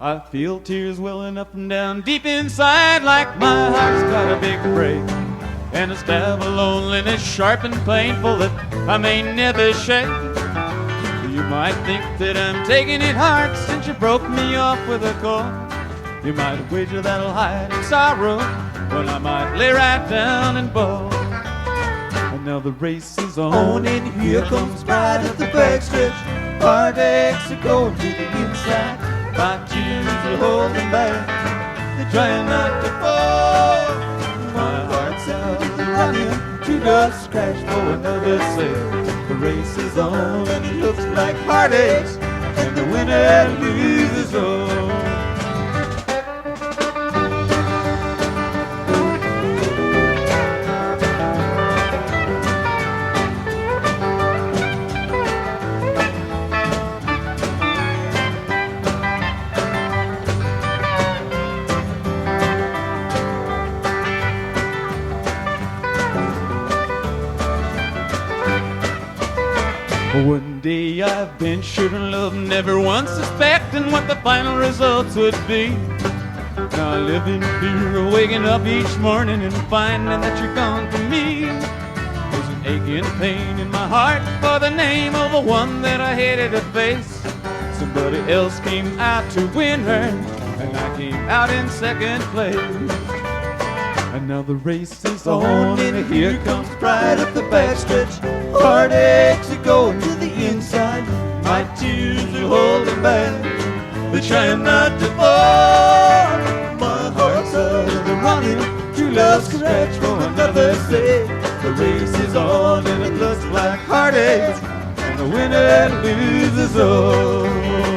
I feel tears welling up and down deep inside, like my heart's got a big break, and a stab of loneliness sharp and painful that I may never shake. You might think that I'm taking it hard since you broke me off with a chord. You might wager that I'll hide in sorrow when I might lay right down and bawl. And now the race is on, and here comes pride at the backstretch. Heartaches are going to the inside. My tears are holding back, they're trying not to fall. My heart's out running to the scratch for another sale. The race is on and it looks like heartaches, and the winner loses all. One day I've been shooting love, never once suspecting what the final results would be. Now I live in fear of waking up each morning and finding that you're gone from me. There's an aching pain in my heart for the name of the one that I hated to face. Somebody else came out to win her, and I came out in second place. And now the race is on, and here comes pride up the backstretch. Heartaches are going to the inside. My tears are holding back, they're trying not to fall. My heart's out of the running, true love scratch for another say. The race is on, and it looks like heartaches, and the winner loses all.